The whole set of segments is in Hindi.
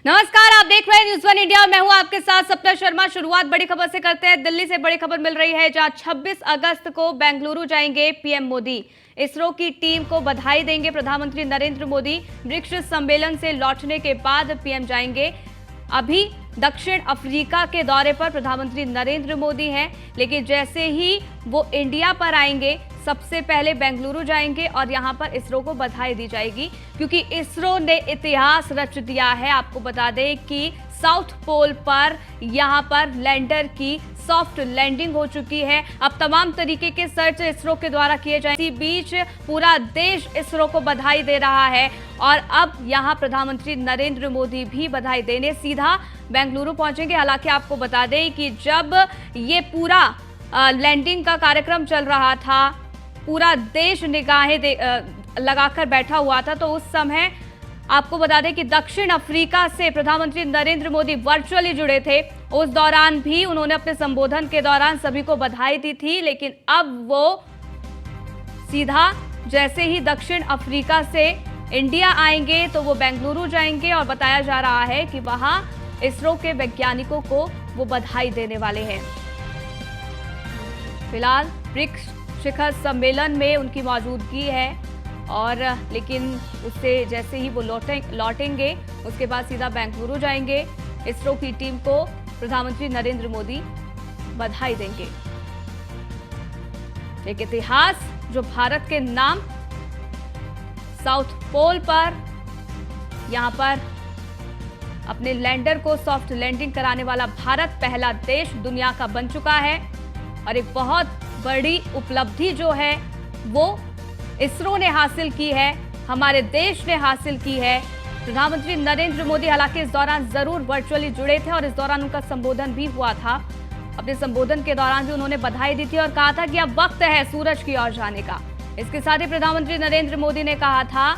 नमस्कार, आप देख रहे हैं न्यूज़ वन इंडिया। मैं हूं आपके साथ सपना शर्मा। शुरुआत बड़ी खबर से करते हैं। दिल्ली से बड़ी खबर मिल रही है, जहां 26 अगस्त को बेंगलुरु जाएंगे पीएम मोदी। इसरो की टीम को बधाई देंगे प्रधानमंत्री नरेंद्र मोदी। ब्रिक्स सम्मेलन से लौटने के बाद पीएम जाएंगे। अभी दक्षिण अफ्रीका के दौरे पर प्रधानमंत्री नरेंद्र मोदी हैं, लेकिन जैसे ही वो इंडिया पर आएंगे सबसे पहले बेंगलुरु जाएंगे और यहां पर इसरो को बधाई दी जाएगी, क्योंकि इसरो ने इतिहास रच दिया है। आपको बता दें कि साउथ पोल पर यहां पर लैंडर की सॉफ्ट लैंडिंग हो चुकी है। अब तमाम तरीके के सर्च इसरो के द्वारा किए जाएंगे। इसी बीच पूरा देश इसरो को बधाई दे रहा है और अब यहां प्रधानमंत्री नरेंद्र मोदी भी बधाई देने सीधा बेंगलुरु पहुंचेंगे। हालांकि आपको बता दें कि जब ये पूरा लैंडिंग का कार्यक्रम चल रहा था, पूरा देश निगाहें लगाकर बैठा हुआ था, तो उस समय आपको बता दें कि दक्षिण अफ्रीका से प्रधानमंत्री नरेंद्र मोदी वर्चुअली जुड़े थे। उस दौरान भी उन्होंने अपने संबोधन के दौरान सभी को बधाई दी थी, लेकिन अब वो सीधा जैसे ही दक्षिण अफ्रीका से इंडिया आएंगे तो वो बेंगलुरु जाएंगे और बताया जा रहा है कि वहां इसरो के वैज्ञानिकों को वो बधाई देने वाले हैं। फिलहाल ब्रिक्स शिखर सम्मेलन में उनकी मौजूदगी है और लेकिन उससे जैसे ही वो लौटेंगे उसके बाद सीधा बेंगलुरु जाएंगे। इसरो की टीम को प्रधानमंत्री नरेंद्र मोदी बधाई देंगे। एक इतिहास जो भारत के नाम साउथ पोल पर यहां पर अपने लैंडर को सॉफ्ट लैंडिंग कराने वाला भारत पहला देश दुनिया का बन चुका है और एक बहुत बड़ी उपलब्धि जो है वो इसरो ने हासिल की है, हमारे देश ने हासिल की है। प्रधानमंत्री नरेंद्र मोदी हालांकि इस दौरान जरूर वर्चुअली जुड़े थे और इस दौरान उनका संबोधन भी हुआ था। अपने संबोधन के दौरान भी उन्होंने बधाई दी थी और कहा था कि अब वक्त है सूरज की ओर जाने का। इसके साथ ही प्रधानमंत्री नरेंद्र मोदी ने कहा था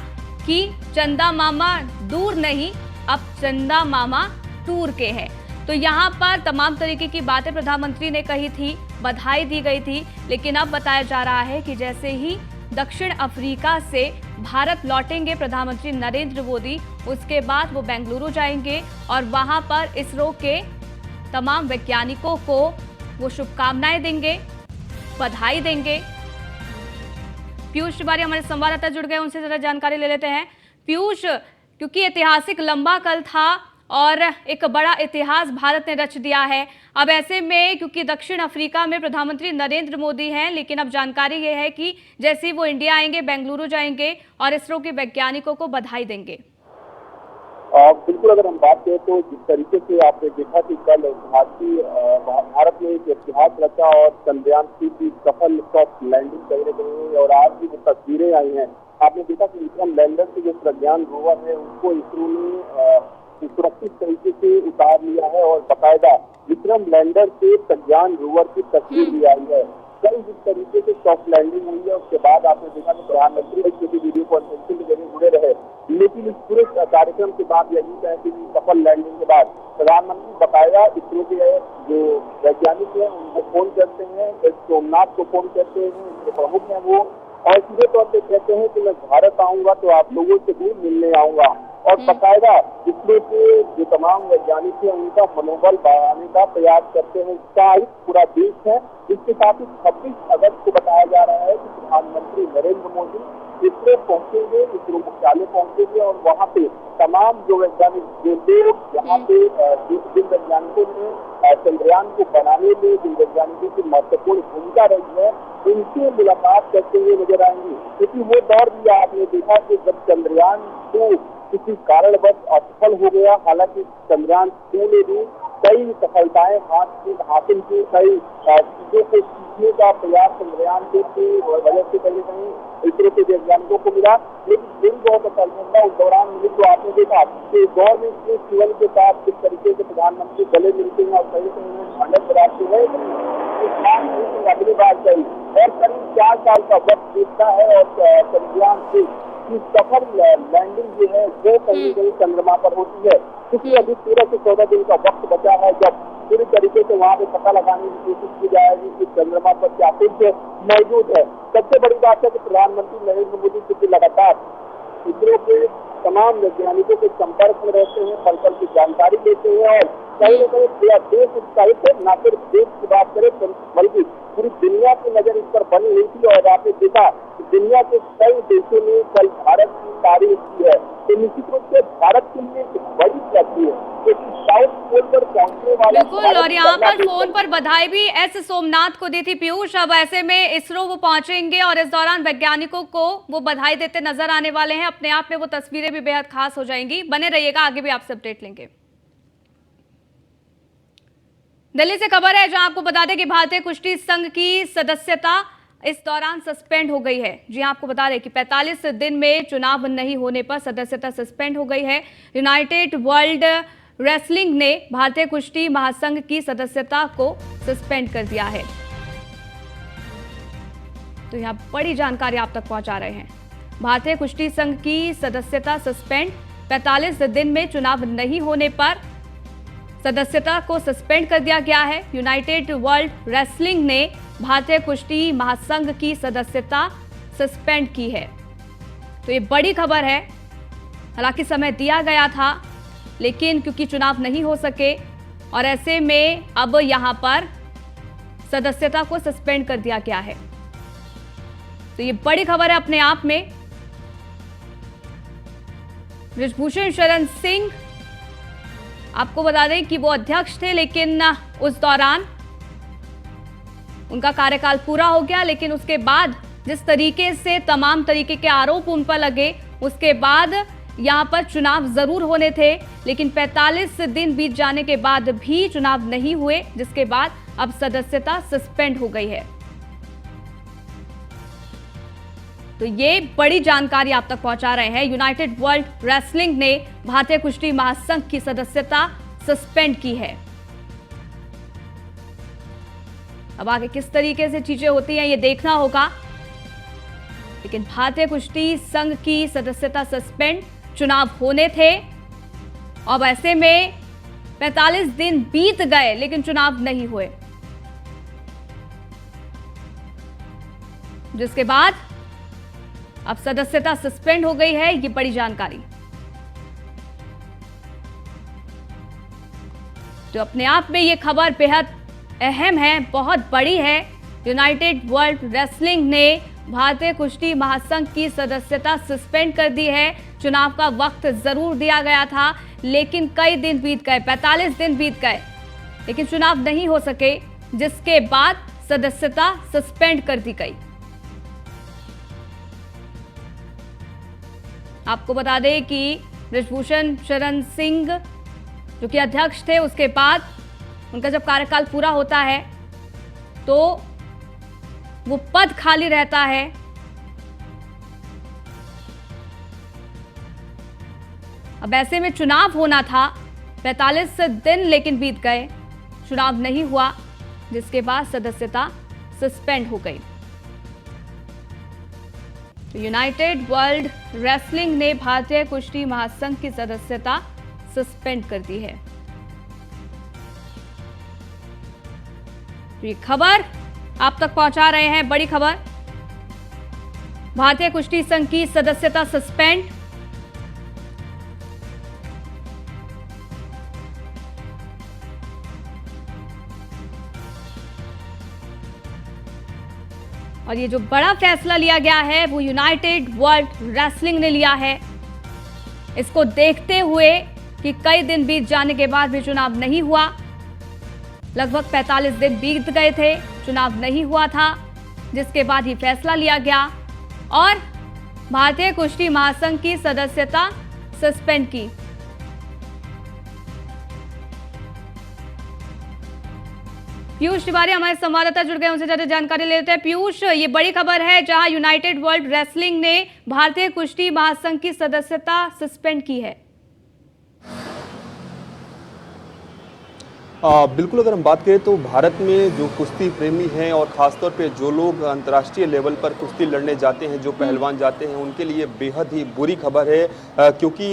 कि चंदा मामा दूर नहीं, अब चंदा मामा टूर के हैं। तो यहाँ पर तमाम तरीके की बातें प्रधानमंत्री ने कही थी, बधाई दी गई थी, लेकिन अब बताया जा रहा है कि जैसे ही दक्षिण अफ्रीका से भारत लौटेंगे प्रधानमंत्री नरेंद्र मोदी, उसके बाद वो बेंगलुरु जाएंगे और वहां पर इसरो के तमाम वैज्ञानिकों को वो शुभकामनाएं देंगे, बधाई देंगे। पीयूष तिवारी हमारे संवाददाता जुड़ गए, उनसे जरा जानकारी ले लेते हैं। पीयूष, क्योंकि ऐतिहासिक लंबा कल था और एक बड़ा इतिहास भारत ने रच दिया है, अब ऐसे में क्योंकि दक्षिण अफ्रीका में प्रधानमंत्री नरेंद्र मोदी हैं, लेकिन अब जानकारी ये है कि जैसे ही वो इंडिया आएंगे बेंगलुरु जाएंगे और इसरो के वैज्ञानिकों को बधाई देंगे। बिल्कुल, अगर हम बात करें तो जिस तरीके से आपने देखा कि कल भारत ने एक इतिहास रचा और चंद्रयान 3 की सफल सॉफ्ट लैंडिंग करने गई और आज भी वो तस्वीरें आई हैं। आपने देखा कि विक्रम लैंडर से जो प्रज्ञान रोवर है उसको इसरो ने सुरक्षित तरीके से उतार लिया है और बाकायदा विक्रम लैंडर से प्रज्ञान रोवर की तस्वीर भी आई है। कल जिस तरीके से सॉफ्ट लैंडिंग हुई है उसके बाद आपने देखा कि प्रधानमंत्री वीडियो कॉन्फ्रेंसिंग के जरिए जुड़े रहे, लेकिन इस पूरे कार्यक्रम के बाद यही है कि सफल लैंडिंग के बाद प्रधानमंत्री बाकायदा इसरो के जो वैज्ञानिक हैं उनको फोन करते हैं, सोमनाथ को फोन करते हैं, उनके प्रमुख हैं वो, और सीधे तौर पर कहते हैं कि मैं भारत आऊंगा तो आप लोगों से भी मिलने आऊंगा और बाकायदा इसरो के जो तमाम वैज्ञानिक हैं उनका मनोबल बढ़ाने का प्रयास करते हैं। इसका पूरा देश है। इसके साथ ही 26 अगस्त को बताया जा रहा है कि प्रधानमंत्री नरेंद्र मोदी इसरो पहुंचेंगे, इसरो मुख्यालय पहुंचेंगे और वहाँ पे तमाम जो वैज्ञानिक जो लोग यहाँ पे जिन वैज्ञानिकों ने चंद्रयान को बनाने में जिन वैज्ञानिकों की महत्वपूर्ण भूमिका रही है उनसे मुलाकात करते हुए नजर आएंगे। क्योंकि वो दौर भी आपने देखा कि जब चंद्रयान को किसी कारणवश असफल हो गया, हालांकि चंद्रयान 2 ने भी कई सफलताएं हासिल की, कई चीजों को सीखने का प्रयास चंद्रयान की वजह से कहीं ना कहीं इसरो के वैज्ञानिकों को मिला, लेकिन दिन बहुत असफलता उस दौरान मिली। तो आपने देखा कि इस दौर में शिवन के साथ किस तरीके से प्रधानमंत्री गले मिलते हैं और कहीं कहीं भांडत कराते हैं अगली बार चाहिए और करीब 4 साल का वक्त बीतता है और चंद्रयान की सफल लैंडिंग जो है वो कहीं कहीं चंद्रमा पर होती है, क्योंकि अभी 13 से 14 दिन का वक्त बचा है जब पूरी तरीके से वहाँ पे पता लगाने की कोशिश की जाएगी कि चंद्रमा पर क्या कुछ मौजूद है। सबसे बड़ी बात है कि प्रधानमंत्री नरेंद्र मोदी क्योंकि लगातार इसरो के तमाम वैज्ञानिकों के संपर्क में रहते हैं, पल पल की जानकारी लेते हैं और कहीं ना कहीं पूरा देश उत्साहित है। न सिर्फ देश की बात करें बल्कि पूरी दुनिया की नजर इस पर बनी हुई थी और आपने देखा कि दुनिया के कई देशों ने कल भारत की तारीफ की है। तो निश्चित रूप से भारत के लिए एक बड़ी उपलब्धि है क्योंकि साउथ पोल पर पहुंचने वाला बिल्कुल, और यहाँ पर फोन पर बधाई भी एस सोमनाथ को दी थी पीयूष। अब ऐसे में इसरो वो पहुंचेंगे और इस दौरान वैज्ञानिकों को वो बधाई देते नजर आने वाले हैं। अपने आप में वो तस्वीरें भी बेहद खास हो जाएंगी। बने रहिएगा, आगे भी आपसे अपडेट लेंगे। दिल्ली से खबर है जहां आपको बता दें कि भारतीय कुश्ती संघ की सदस्यता इस दौरान सस्पेंड हो गई है। जी हां, आपको बता दें कि 45 दिन में चुनाव नहीं होने पर सदस्यता सस्पेंड हो गई है। यूनाइटेड वर्ल्ड रेसलिंग ने भारतीय कुश्ती महासंघ की सदस्यता को सस्पेंड कर दिया है। तो यहां बड़ी जानकारी आप तक पहुंचा रहे हैं। भारतीय कुश्ती संघ की सदस्यता सस्पेंड, 45 दिन में चुनाव नहीं होने पर सदस्यता को सस्पेंड कर दिया गया है। यूनाइटेड वर्ल्ड रेसलिंग ने भारतीय कुश्ती महासंघ की सदस्यता सस्पेंड की है। तो ये बड़ी खबर है। हालांकि समय दिया गया था, लेकिन क्योंकि चुनाव नहीं हो सके और ऐसे में अब यहां पर सदस्यता को सस्पेंड कर दिया गया है। तो ये बड़ी खबर है अपने आप में। बृजभूषण शरण सिंह, आपको बता दें कि वो अध्यक्ष थे, लेकिन उस दौरान उनका कार्यकाल पूरा हो गया। लेकिन उसके बाद जिस तरीके से तमाम तरीके के आरोप उन पर लगे, उसके बाद यहां पर चुनाव जरूर होने थे, लेकिन 45 दिन बीत जाने के बाद भी चुनाव नहीं हुए, जिसके बाद अब सदस्यता सस्पेंड हो गई है। तो ये बड़ी जानकारी आप तक पहुंचा रहे हैं। यूनाइटेड वर्ल्ड रेसलिंग ने भारतीय कुश्ती महासंघ की सदस्यता सस्पेंड की है। अब आगे किस तरीके से चीजें होती हैं ये देखना होगा, लेकिन भारतीय कुश्ती संघ की सदस्यता सस्पेंड, चुनाव होने थे। अब ऐसे में 45 दिन बीत गए लेकिन चुनाव नहीं हुए, जिसके बाद अब सदस्यता सस्पेंड हो गई है। ये बड़ी जानकारी तो अपने आप में ये खबर बेहद अहम है, बहुत बड़ी है। यूनाइटेड वर्ल्ड रेसलिंग ने भारतीय कुश्ती महासंघ की सदस्यता सस्पेंड कर दी है। चुनाव का वक्त जरूर दिया गया था, लेकिन कई दिन बीत गए, 45 दिन बीत गए, लेकिन चुनाव नहीं हो सके, जिसके बाद सदस्यता सस्पेंड कर दी गई। आपको बता दें कि बृजभूषण शरण सिंह जो कि अध्यक्ष थे, उसके बाद उनका जब कार्यकाल पूरा होता है तो वो पद खाली रहता है। अब ऐसे में चुनाव होना था, 45 दिन लेकिन बीत गए, चुनाव नहीं हुआ, जिसके बाद सदस्यता सस्पेंड हो गई। यूनाइटेड वर्ल्ड रेसलिंग ने भारतीय कुश्ती महासंघ की सदस्यता सस्पेंड कर दी है। तो ये खबर आप तक पहुंचा रहे हैं, बड़ी खबर। भारतीय कुश्ती संघ की सदस्यता सस्पेंड, और ये जो बड़ा फैसला लिया गया है वो यूनाइटेड वर्ल्ड रेसलिंग ने लिया है। इसको देखते हुए कि कई दिन बीत जाने के बाद भी चुनाव नहीं हुआ, लगभग 45 दिन बीत गए थे, चुनाव नहीं हुआ था, जिसके बाद ये फैसला लिया गया और भारतीय कुश्ती महासंघ की सदस्यता सस्पेंड की। पीयूष तिवारी हमारे संवाददाता जुड़ गए, उनसे ज्यादा जानकारी लेते हैं। पीयूष, ये बड़ी खबर है जहां यूनाइटेड वर्ल्ड रेसलिंग ने भारतीय कुश्ती महासंघ की सदस्यता सस्पेंड की है। बिल्कुल, अगर हम बात करें तो भारत में जो कुश्ती प्रेमी हैं और ख़ासतौर पे जो लोग अंतर्राष्ट्रीय लेवल पर कुश्ती लड़ने जाते हैं, जो पहलवान जाते हैं, उनके लिए बेहद ही बुरी खबर है, क्योंकि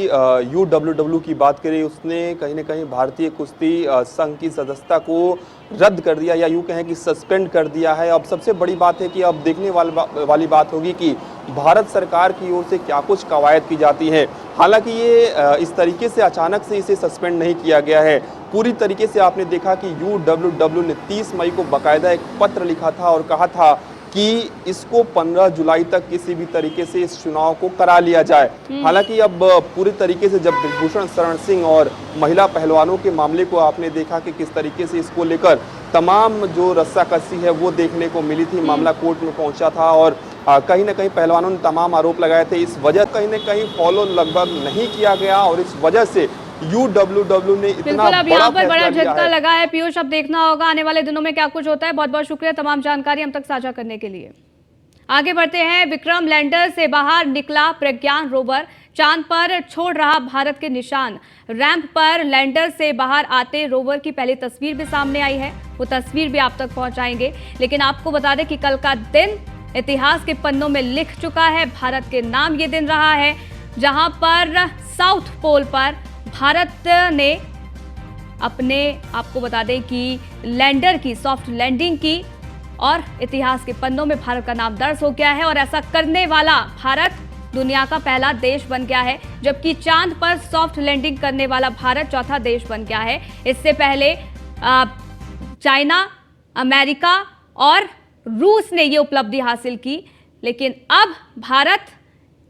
UWW की बात करें, उसने कहीं ना कहीं भारतीय कुश्ती संघ की सदस्यता को रद्द कर दिया, या यूँ कहें कि सस्पेंड कर दिया है। अब सबसे बड़ी बात है कि अब देखने वाली बात होगी कि भारत सरकार की ओर से क्या कुछ कवायद की जाती है। हालांकि ये इस तरीके से अचानक से इसे सस्पेंड नहीं किया गया है। पूरी तरीके से आपने देखा कि UWW ने 30 मई को बाकायदा एक पत्र लिखा था और कहा था कि इसको 15 जुलाई तक किसी भी तरीके से इस चुनाव को करा लिया जाए। हालांकि अब पूरी तरीके से जब ब्रिजभूषण शरण सिंह और महिला पहलवानों के मामले को आपने देखा कि किस तरीके से इसको लेकर तमाम जो रस्साकसी है वो देखने को मिली थी, मामला कोर्ट में पहुंचा था और कहीं ना कहीं पहलवानों ने तमाम आरोप लगाए थे। इस वजह कहीं ना कहीं फॉलो लगभग नहीं किया गया और इस वजह से UWW ने इतना अब यहाँ पर बड़ा लिया झटका है। लगा है। पीयूष, अब देखना होगा आने वाले दिनों में क्या कुछ होता है। बहुत बहुत शुक्रिया तमाम जानकारी हम तक साझा करने के लिए। आगे बढ़ते हैं। विक्रम लैंडर से बाहर निकला प्रज्ञान रोवर, चांद पर छोड़ रहा भारत के निशान। रैंप पर लैंडर से बाहर आते रोवर की पहली तस्वीर भी सामने आई है, वो तस्वीर भी आप तक पहुंचाएंगे। लेकिन आपको बता दें कि कल का दिन इतिहास के पन्नों में लिख चुका है। भारत के नाम ये दिन रहा है जहां पर साउथ पोल पर भारत ने अपने, आपको बता दें कि लैंडर की सॉफ्ट लैंडिंग की और इतिहास के पन्नों में भारत का नाम दर्ज हो गया है। और ऐसा करने वाला भारत दुनिया का पहला देश बन गया है, जबकि चांद पर सॉफ्ट लैंडिंग करने वाला भारत चौथा देश बन गया है। इससे पहले चाइना, अमेरिका और रूस ने ये उपलब्धि हासिल की, लेकिन अब भारत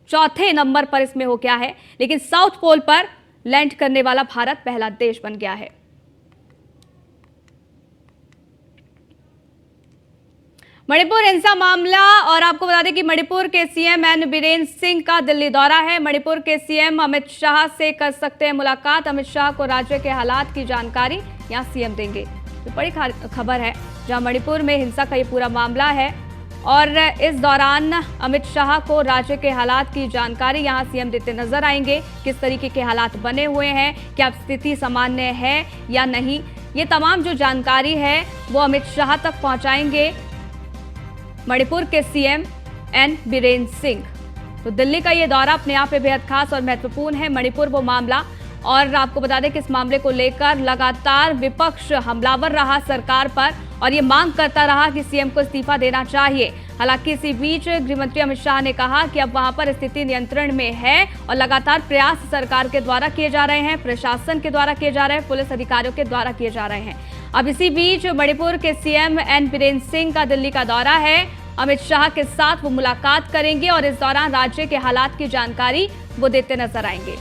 चौथे नंबर पर इसमें हो गया है। लेकिन साउथ पोल पर लैंड करने वाला भारत पहला देश बन गया है। मणिपुर हिंसा मामला, और आपको बता दें कि मणिपुर के सीएम एन बीरेन सिंह का दिल्ली दौरा है। मणिपुर के सीएम अमित शाह से कर सकते हैं मुलाकात। अमित शाह को राज्य के हालात की जानकारी यहां सीएम देंगे। तो बड़ी खबर है जहां मणिपुर में हिंसा का ये पूरा मामला है और इस दौरान अमित शाह को राज्य के हालात की जानकारी यहां सीएम देते नजर आएंगे। किस तरीके के हालात बने हुए हैं, क्या स्थिति सामान्य है या नहीं, ये तमाम जो जानकारी है वो अमित शाह तक पहुंचाएंगे मणिपुर के सीएम एन बीरेन सिंह। तो दिल्ली का ये दौरा अपने आप में बेहद खास और महत्वपूर्ण है। मणिपुर वो मामला, और आपको बता दें कि इस मामले को लेकर लगातार विपक्ष हमलावर रहा सरकार पर और ये मांग करता रहा कि सीएम को इस्तीफा देना चाहिए। हालांकि इसी बीच गृहमंत्री अमित शाह ने कहा कि अब वहां पर स्थिति नियंत्रण में है और लगातार प्रयास सरकार के द्वारा किए जा रहे हैं, प्रशासन के द्वारा किए जा रहे हैं, पुलिस अधिकारियों के द्वारा किए जा रहे हैं। अब इसी बीच मणिपुर के सीएम एन बीरेन सिंह का दिल्ली का दौरा है। अमित शाह के साथ वो मुलाकात करेंगे और इस दौरान राज्य के हालात की जानकारी वो देते नजर आएंगे।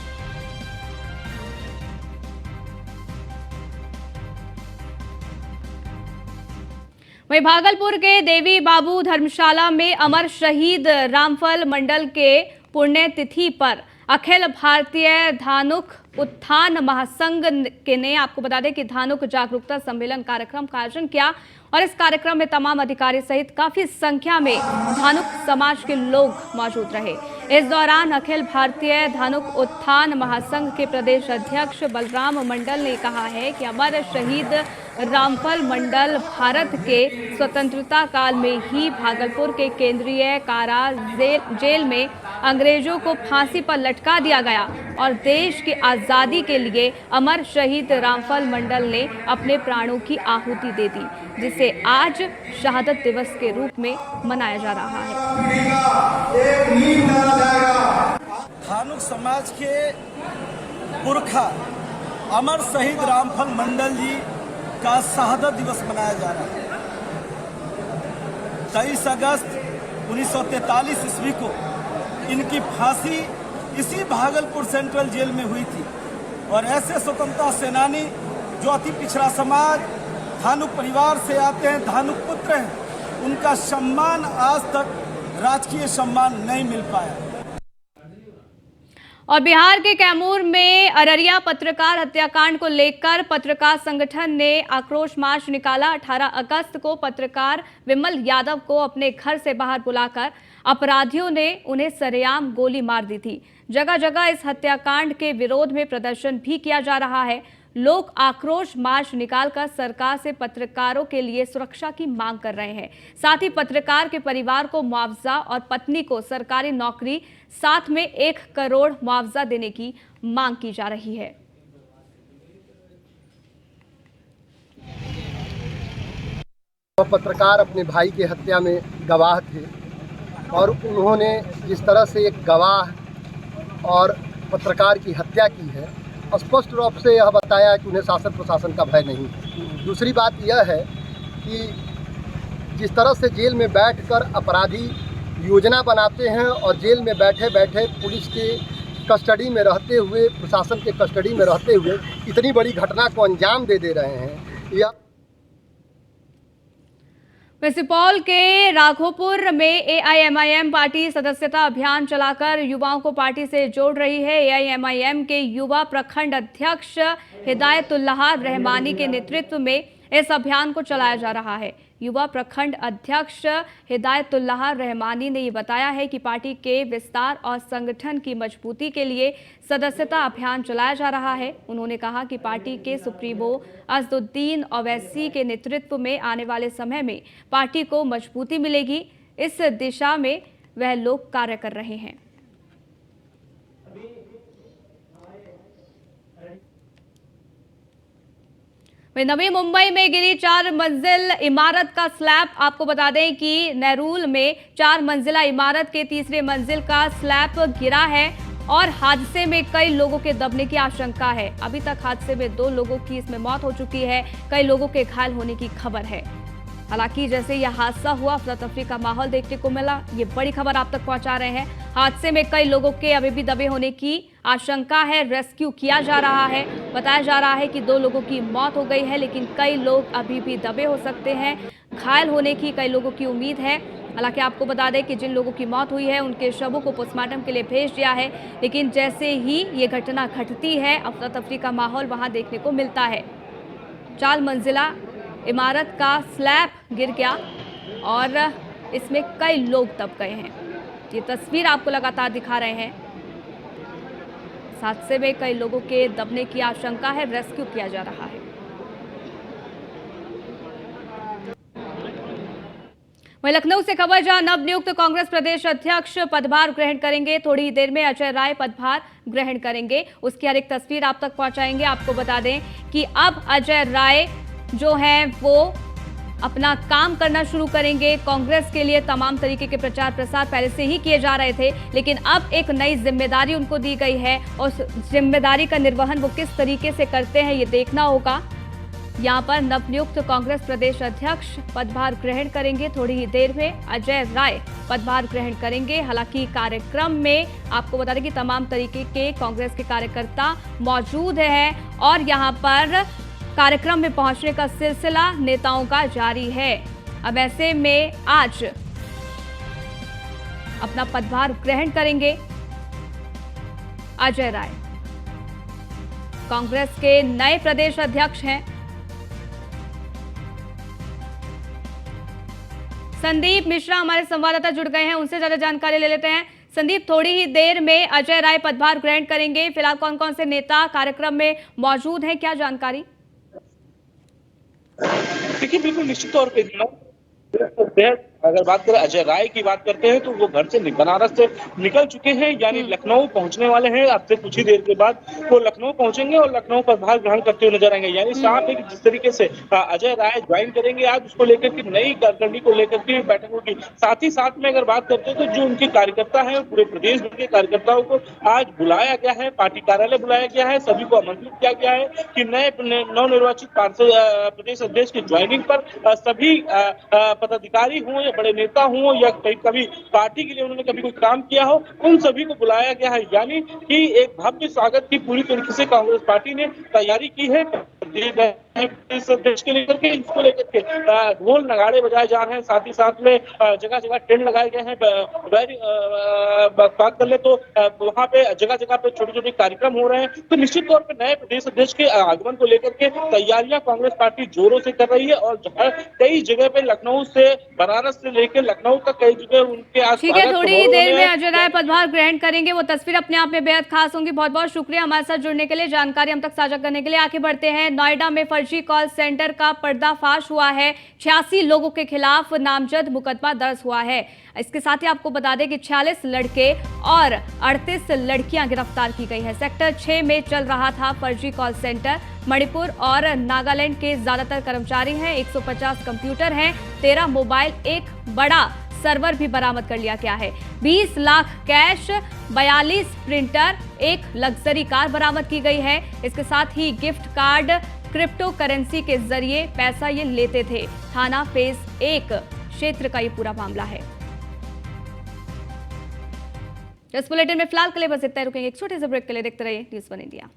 वहीं भागलपुर के देवी बाबू धर्मशाला में अमर शहीद रामफल मंडल के पुण्यतिथि पर अखिल भारतीय धानुक उत्थान महासंघ ने, आपको बता दें कि धानुक जागरूकता सम्मेलन कार्यक्रम का आयोजन किया और इस कार्यक्रम में तमाम अधिकारी सहित काफी संख्या में धानुक समाज के लोग मौजूद रहे। इस दौरान अखिल भारतीय धानुक उत्थान महासंघ के प्रदेश अध्यक्ष बलराम मंडल ने कहा है कि अमर शहीद रामफल मंडल भारत के स्वतंत्रता काल में ही भागलपुर के केंद्रीय कारा जेल में अंग्रेजों को फांसी पर लटका दिया गया और देश की आज़ादी के लिए अमर शहीद रामफल मंडल ने अपने प्राणों की आहुति दे दी, जिसे आज शहादत दिवस के रूप में मनाया जा रहा है। धानुक समाज के पुरखा अमर शहीद रामफल मंडल जी का शहादत दिवस मनाया जा रहा है। 23 अगस्त 1943 ईस्वी को इनकी फांसी इसी भागलपुर सेंट्रल जेल में हुई थी और ऐसे स्वतंत्रता सेनानी जो अति पिछड़ा समाज धानुक परिवार से आते हैं, धानुक पुत्र हैं, उनका सम्मान आज तक राजकीय सम्मान नहीं मिल पाया। और बिहार के कैमूर में अररिया पत्रकार हत्याकांड को लेकर पत्रकार संगठन ने आक्रोश मार्च निकाला। 18 अगस्त को पत्रकार विमल यादव को अपने घर से बाहर बुलाकर अपराधियों ने उन्हें सरेआम गोली मार दी थी। जगह जगह इस हत्याकांड के विरोध में प्रदर्शन भी किया जा रहा है। लोग आक्रोश मार्च निकालकर सरकार से पत्रकारों के लिए सुरक्षा की मांग कर रहे हैं। साथ ही पत्रकार के परिवार को मुआवजा और पत्नी को सरकारी नौकरी, साथ में 1 करोड़ मुआवजा देने की मांग की जा रही है। पत्रकार अपने भाई की हत्या में गवाह थे और उन्होंने जिस तरह से एक गवाह और पत्रकार की हत्या की है। स्पष्ट रूप से यह बताया कि उन्हें शासन प्रशासन का भय नहीं है। दूसरी बात यह है कि जिस तरह से जेल में बैठकर अपराधी योजना बनाते हैं और जेल में बैठे बैठे पुलिस के कस्टडी में रहते हुए, प्रशासन के कस्टडी में रहते हुए इतनी बड़ी घटना को अंजाम दे रहे हैं, यह सुपौल के राघोपुर में एआईएमआईएम पार्टी सदस्यता अभियान चलाकर युवाओं को पार्टी से जोड़ रही है। एआईएमआईएम के युवा प्रखंड अध्यक्ष हिदायतुल्लाह रहमानी के नेतृत्व में इस अभियान को चलाया जा रहा है। युवा प्रखंड अध्यक्ष हिदायतुल्लाह रहमानी ने ये बताया है कि पार्टी के विस्तार और संगठन की मजबूती के लिए सदस्यता अभियान चलाया जा रहा है। उन्होंने कहा कि पार्टी के सुप्रीमो असदुद्दीन ओवैसी के नेतृत्व में आने वाले समय में पार्टी को मजबूती मिलेगी। इस दिशा में वह लोग कार्य कर रहे हैं। नवी मुंबई में गिरी 4 मंजिल इमारत का स्लैब। आपको बता दें कि नेरूल में 4 मंजिला इमारत के तीसरे मंजिल का स्लैब गिरा है और हादसे में कई लोगों के दबने की आशंका है। अभी तक हादसे में 2 लोगों की इसमें मौत हो चुकी है, कई लोगों के घायल होने की खबर है। हालांकि जैसे यह हादसा हुआ, अफरा तफरी का माहौल देखने को मिला। ये बड़ी खबर आप तक पहुंचा रहे हैं। हादसे में कई लोगों के अभी भी दबे होने की आशंका है, रेस्क्यू किया जा रहा है। बताया जा रहा है कि 2 लोगों की मौत हो गई है, लेकिन कई लोग अभी भी दबे हो सकते हैं। घायल होने की कई लोगों की उम्मीद है। हालांकि आपको बता दें कि जिन लोगों की मौत हुई है उनके शवों को पोस्टमार्टम के लिए भेज दिया है, लेकिन जैसे ही ये घटना घटती है, अफरा तफरी का माहौल वहां देखने को मिलता है। 4 मंजिला इमारत का स्लैब गिर गया और इसमें कई लोग दब गए हैं। ये तस्वीर आपको लगातार दिखा रहे हैं। इस हादसे में कई लोगों के दबने की आशंका है, रेस्क्यू किया जा रहा है। वहीं लखनऊ से खबर, जहां नवनियुक्त कांग्रेस प्रदेश अध्यक्ष पदभार ग्रहण करेंगे। थोड़ी ही देर में अजय राय पदभार ग्रहण करेंगे, उसकी हर एक तस्वीर आप तक पहुंचाएंगे। आपको बता दें कि अब अजय राय जो है वो अपना काम करना शुरू करेंगे। कांग्रेस के लिए तमाम तरीके के प्रचार प्रसार पहले से ही किए जा रहे थे, लेकिन अब एक नई जिम्मेदारी उनको दी गई है और उस जिम्मेदारी का निर्वहन वो किस तरीके से करते हैं ये देखना होगा। यहाँ पर नवनियुक्त कांग्रेस प्रदेश अध्यक्ष पदभार ग्रहण करेंगे। थोड़ी ही देर में अजय राय पदभार ग्रहण करेंगे। हालांकि कार्यक्रम में आपको बता दें कि तमाम तरीके के कांग्रेस के कार्यकर्ता मौजूद हैं और यहाँ पर कार्यक्रम में पहुंचने का सिलसिला नेताओं का जारी है। अब ऐसे में आज अपना पदभार ग्रहण करेंगे अजय राय, कांग्रेस के नए प्रदेश अध्यक्ष हैं। संदीप मिश्रा हमारे संवाददाता जुड़ गए हैं, उनसे ज्यादा जानकारी ले लेते हैं। संदीप, थोड़ी ही देर में अजय राय पदभार ग्रहण करेंगे। फिलहाल कौन कौन से नेता कार्यक्रम में मौजूद हैं, क्या जानकारी? देखिए, बिल्कुल निश्चित तौर पे अगर बात करें अजय राय की बात करते हैं तो वो घर से बनारस से निकल चुके हैं, यानी लखनऊ पहुंचने वाले हैं। अब से कुछ ही देर के बाद वो लखनऊ पहुंचेंगे और लखनऊ पर भाग ग्रहण करते हुए नजर आएंगे। यानी साफ है कि जिस तरीके से अजय राय ज्वाइन करेंगे आज, उसको लेकर के नई कारकर्दगी को लेकर के बैठक होगी। साथ ही साथ में अगर बात करते हैं तो जो उनके कार्यकर्ता है, पूरे प्रदेश भर के कार्यकर्ताओं को आज बुलाया गया है, पार्टी कार्यालय बुलाया गया है, सभी को आमंत्रित किया गया है कि नए नवनिर्वाचित प्रदेश अध्यक्ष की ज्वाइनिंग पर सभी पदाधिकारी हों, बड़े नेता हों या कभी पार्टी के लिए उन्होंने कभी कोई काम किया हो, उन सभी को बुलाया गया है। यानी कि एक भव्य स्वागत की पूरी तरीके से कांग्रेस पार्टी ने तैयारी की है के लेकर के, इसको लेकर के ढोल नगाड़े बजाए जा रहे हैं। साथ ही साथ में जगह जगह टेंट लगाए गए हैं। बात कर ले तो वहाँ पे जगह जगह पे छोटे छोटे कार्यक्रम हो रहे हैं। तो निश्चित तौर पे नए प्रदेश अध्यक्ष के आगमन को लेकर के तैयारियां कांग्रेस पार्टी जोरों से कर रही है और कई जगह पे लखनऊ से बनारस से लेकर लखनऊ तक कई जगह उनके आस। ठीक है, थोड़ी ही देर में अजय राय पदभार ग्रहण करेंगे। वो तस्वीर अपने आप में बेहद खास होंगी। बहुत बहुत शुक्रिया हमारे साथ जुड़ने के लिए, जानकारी हम तक साझा करने के लिए। आगे बढ़ते हैं, नोएडा में फर्जी कॉल सेंटर का पर्दाफाश हुआ है। 86 लोगों के खिलाफ नामजद मुकदमा दर्ज हुआ है। इसके साथ ही आपको बता दें कि 46 लड़के और 38 लड़कियां गिरफ्तार की गई है। सेक्टर 6 में चल रहा था फर्जी कॉल सेंटर। मणिपुर और नागालैंड के ज्यादातर कर्मचारी हैं। 150 कंप्यूटर हैं, 13 मोबाइल, एक बड़ा सर्वर भी बरामद कर लिया गया है। 20 लाख कैश, 42 प्रिंटर, एक लग्जरी कार बरामद की गई है। इसके साथ ही गिफ्ट कार्ड, क्रिप्टो करेंसी के जरिए पैसा ये लेते थे। थाना फेज 1 क्षेत्र का ये पूरा मामला है। इस बुलेटिन में फिलहाल के लिए बस इतना ही, रुकेंगे एक छोटे से ब्रेक के लिए। देखते रहिए न्यूज़ 1 इंडिया।